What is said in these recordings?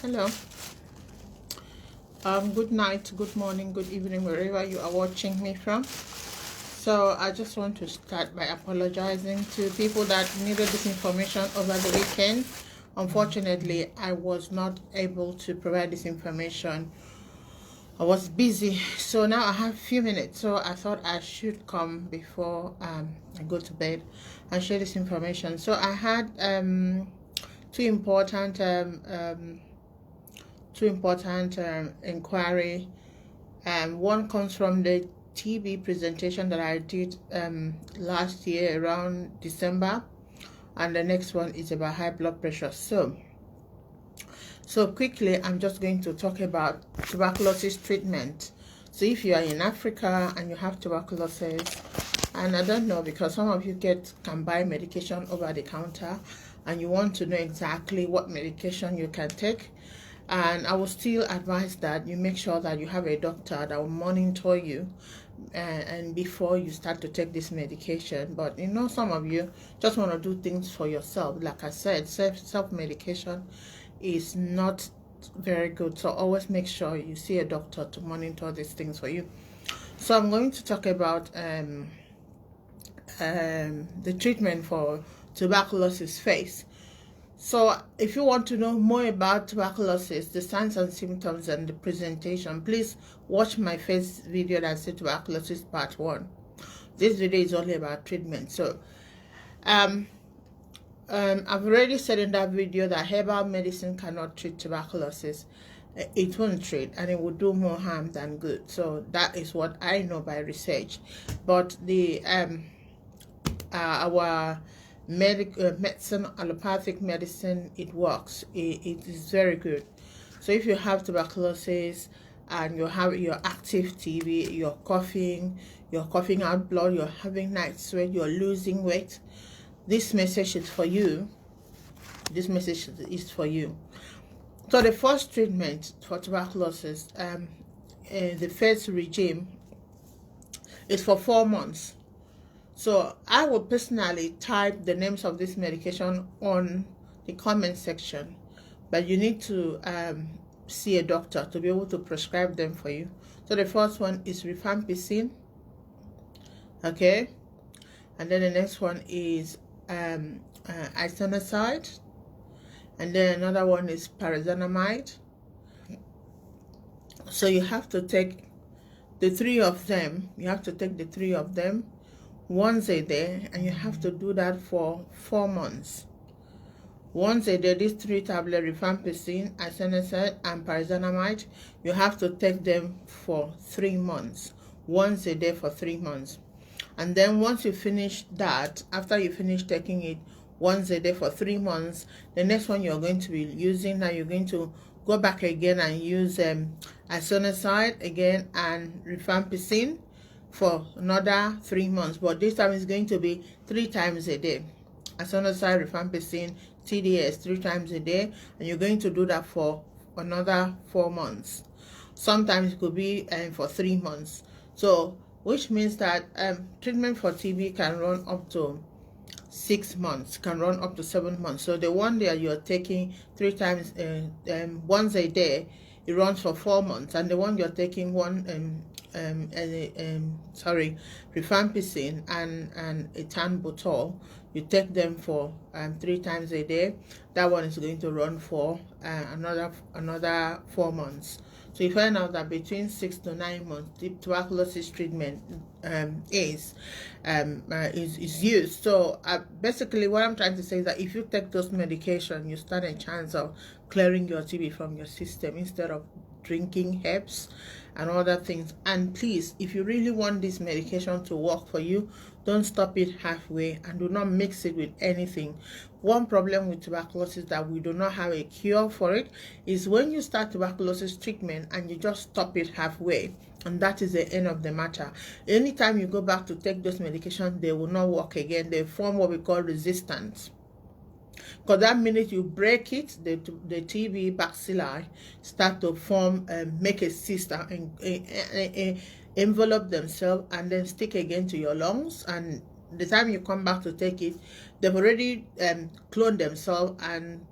Hello. Good night, good morning, good evening, wherever you are watching me from. So I just want to start by apologizing to people that needed this information over the weekend. Unfortunately, I was not able to provide this information. I was busy, so now I have a few minutes. So I thought I should come before I go to bed and share this information. So I had two important inquiry. One comes from the TB presentation that I did last year around December, and the next one is about high blood pressure. So quickly, I'm just going to talk about tuberculosis treatment. So if you are in Africa and you have tuberculosis, and I don't know, because some of you can buy medication over the counter, and you want to know exactly what medication you can take, and I will still advise that you make sure that you have a doctor that will monitor you and before you start to take this medication. But some of you just want to do things for yourself. Like I said, self-medication is not very good, so always make sure you see a doctor to monitor these things for you. So I'm going to talk about the treatment for tuberculosis phase. So if you want to know more about tuberculosis, the signs and symptoms and the presentation, please watch my first video that says tuberculosis part 1. This video is only about treatment. So I've already said in that video that herbal medicine cannot treat tuberculosis. It won't treat, and it will do more harm than good. So that is what I know by research. But the our medicine, allopathic medicine, it works. It is very good. So if you have tuberculosis and you have your active TB, you're coughing out blood, you're having night sweat, you're losing weight, this message is for you. This message is for you. So the first treatment for tuberculosis, the first regime, is for 4 months. So I will personally type the names of this medication on the comment section, but you need to see a doctor to be able to prescribe them for you. So the first one is rifampicin, okay, and then the next one is isoniazid, and then another one is pyrazinamide. So you have to take the three of them. Once a day, and you have to do that for 4 months. Once a day, these 3 tablets, rifampicin, isoniazid, and pyrazinamide, you have to take them for 3 months. Once a day for 3 months. And then once you finish that, after you finish taking it once a day for 3 months, the next one you're going to be using, now you're going to go back again and use isoniazid again and rifampicin for another 3 months, but this time it's going to be 3 times a day. Isoniazid, rifampicin, TDS 3 times a day, and you're going to do that for another 4 months. Sometimes it could be for 3 months. So which means that treatment for TB can run up to 6 months, can run up to 7 months. So the one that you're taking 3 times once a day, it runs for 4 months, and the one you're taking rifampicin and ethambutol, you take them for 3 times a day. That one is going to run for another 4 months. So you find out that between 6 to 9 months, the tuberculosis treatment is used. So basically, what I'm trying to say is that if you take those medications, you stand a chance of clearing your TB from your system instead of drinking herbs and other things. And please, if you really want this medication to work for you, don't stop it halfway and do not mix it with anything. One problem with tuberculosis that we do not have a cure for it is when you start tuberculosis treatment and you just stop it halfway, and that is the end of the matter. Anytime you go back to take those medications, they will not work again. They form what we call resistance. Because that minute you break it, the TB bacilli start to form, make a cyst and envelop themselves and then stick again to your lungs. And the time you come back to take it, they've already cloned themselves and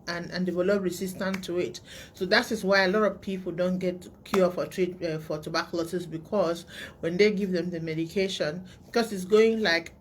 and develop resistance to it. So that is why a lot of people don't get cure for for tuberculosis, because when they give them the medication, because it's going like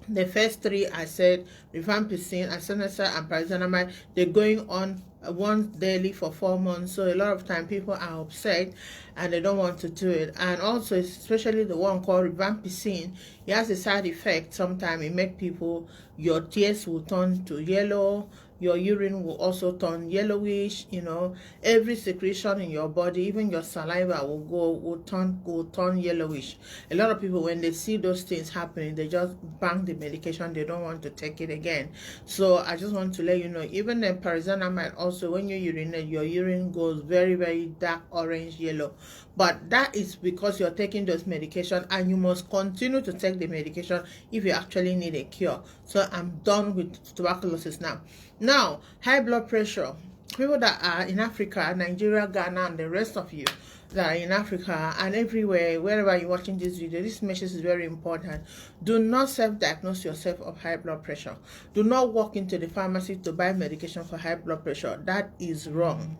the first three I said, rifampicin, isoniazid, and pyrazinamide, they're going on once daily for 4 months. So a lot of time people are upset and they don't want to do it. And also, especially the one called rifampicin, it has a side effect. Sometimes it makes people, your tears will turn to yellow, your urine will also turn yellowish, you know, every secretion in your body, even your saliva will turn yellowish. A lot of people, when they see those things happening, they just bang the medication. They don't want to take it again. So I just want to let you know, even the pyrazinamide also, when you urinate, your urine goes very, very dark orange yellow. But that is because you're taking those medication, and you must continue to take the medication if you actually need a cure. So I'm done with tuberculosis now. Now, high blood pressure. People that are in Africa, Nigeria, Ghana, and the rest of you that are in Africa and everywhere, wherever you're watching this video, this message is very important. Do not self-diagnose yourself of high blood pressure. Do not walk into the pharmacy to buy medication for high blood pressure. That is wrong.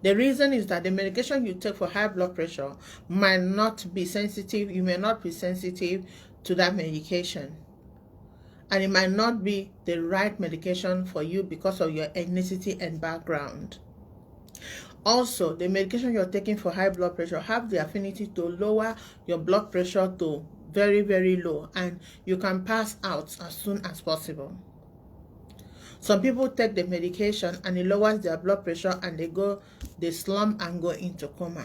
The reason is that the medication you take for high blood pressure might not be sensitive. You may not be sensitive to that medication, and it might not be the right medication for you because of your ethnicity and background. Also, the medication you're taking for high blood pressure have the affinity to lower your blood pressure to very, very low, and you can pass out as soon as possible. Some people take the medication and it lowers their blood pressure, and they slump and go into coma.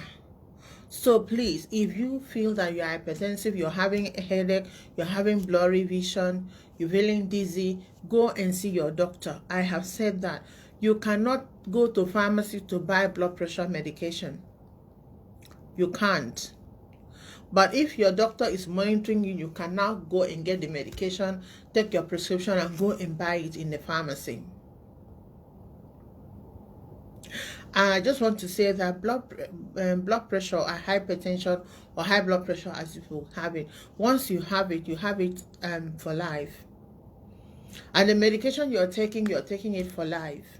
So please, if you feel that you're hypertensive, you're having a headache, you're having blurry vision, you're feeling dizzy, go and see your doctor. I have said that you cannot go to pharmacy to buy blood pressure medication. You can't. But if your doctor is monitoring you, you can now go and get the medication, take your prescription, and go and buy it in the pharmacy. And I just want to say that blood pressure or hypertension or high blood pressure, as if you have it, once you have it for life. And the medication you're taking it for life.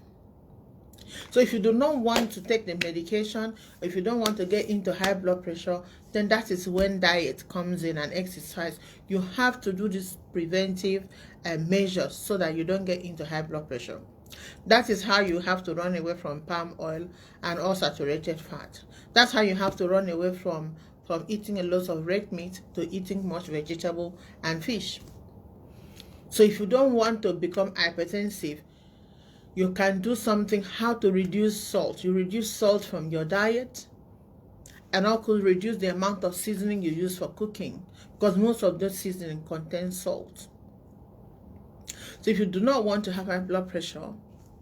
So if you do not want to take the medication, if you don't want to get into high blood pressure, then that is when diet comes in and exercise. You have to do these preventive measures so that you don't get into high blood pressure. That is how you have to run away from palm oil and all saturated fat. That's how you have to run away from eating a lot of red meat to eating much vegetable and fish. So if you don't want to become hypertensive, you can do something how to reduce salt. You reduce salt from your diet, and also reduce the amount of seasoning you use for cooking, because most of those seasoning contains salt. So if you do not want to have high blood pressure,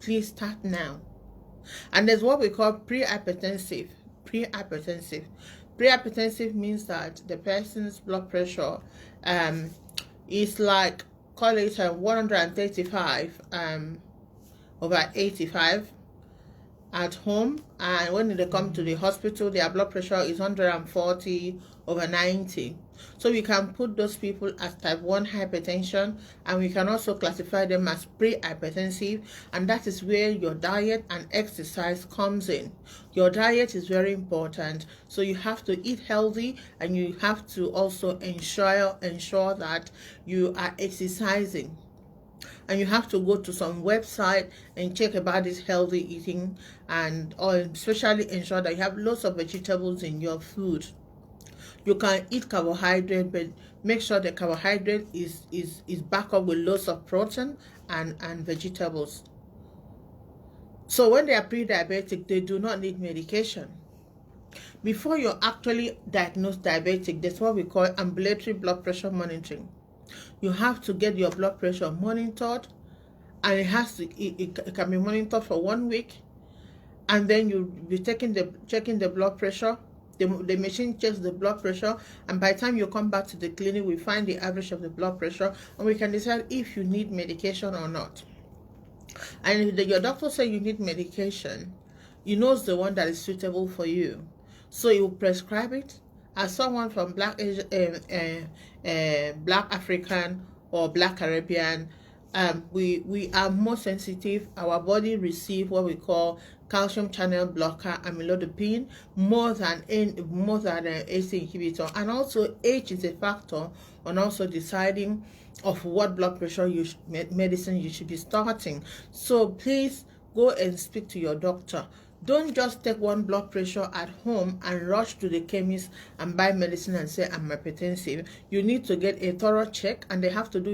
please start now. And there's what we call prehypertensive. Prehypertensive means that the person's blood pressure is like, call it 135 over 85 at home, and when they come to the hospital, their blood pressure is 140 over 90. So we can put those people as type 1 hypertension, and we can also classify them as pre-hypertensive, and that is where your diet and exercise comes in. Your diet is very important, so you have to eat healthy, and you have to also ensure that you are exercising. And you have to go to some website and check about this healthy eating, and especially ensure that you have lots of vegetables in your food. You can eat carbohydrate, but make sure the carbohydrate is backed up with lots of protein and vegetables. So when they are pre-diabetic, they do not need medication. Before you're actually diagnosed diabetic, that's what we call ambulatory blood pressure monitoring. You have to get your blood pressure monitored, and it can be monitored for 1 week, and then you'll be checking the blood pressure. The machine checks the blood pressure, and by the time you come back to the clinic, we find the average of the blood pressure, and we can decide if you need medication or not. And if your doctor says you need medication, he knows the one that is suitable for you, so he will prescribe it. As someone from Black African or Black Caribbean, we are more sensitive. Our body receive what we call calcium channel blocker, amlodipine, more than an ACE inhibitor. And also age is a factor on also deciding of what blood pressure medicine you should be starting. So please go and speak to your doctor. Don't just take one blood pressure at home and rush to the chemist and buy medicine and say I'm hypertensive. You need to get a thorough check, and they have to do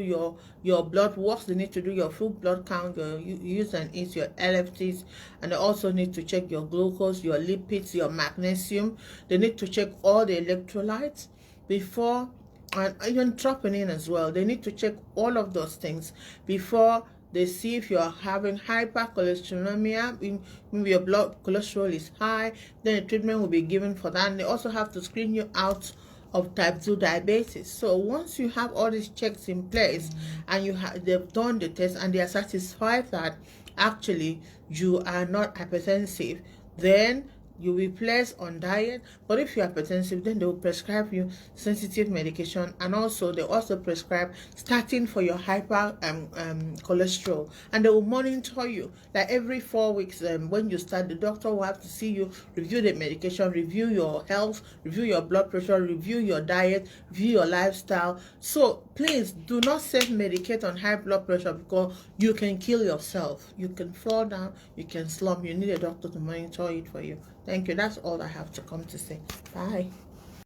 your blood works. They need to do your full blood count, your use and eat, your LFTs, and they also need to check your glucose, your lipids, your magnesium. They need to check all the electrolytes before, and even troponin as well. They need to check all of those things before they see if you are having hypercholesterolemia, maybe your blood cholesterol is high. Then a treatment will be given for that. And they also have to screen you out of type 2 diabetes. So once you have all these checks in place and they've done the test and they are satisfied that actually you are not hypertensive, then you'll be placed on diet. But if you're hypertensive, then they will prescribe you sensitive medication, and also they also prescribe statin for your hyper cholesterol, and they will monitor you like every 4 weeks. When you start, the doctor will have to see you, review the medication, review your health, review your blood pressure, review your diet, review your lifestyle. So please do not self-medicate on high blood pressure, because you can kill yourself. You can fall down, you can slump. You need a doctor to monitor it for you. Thank you. That's all I have to come to say. Bye.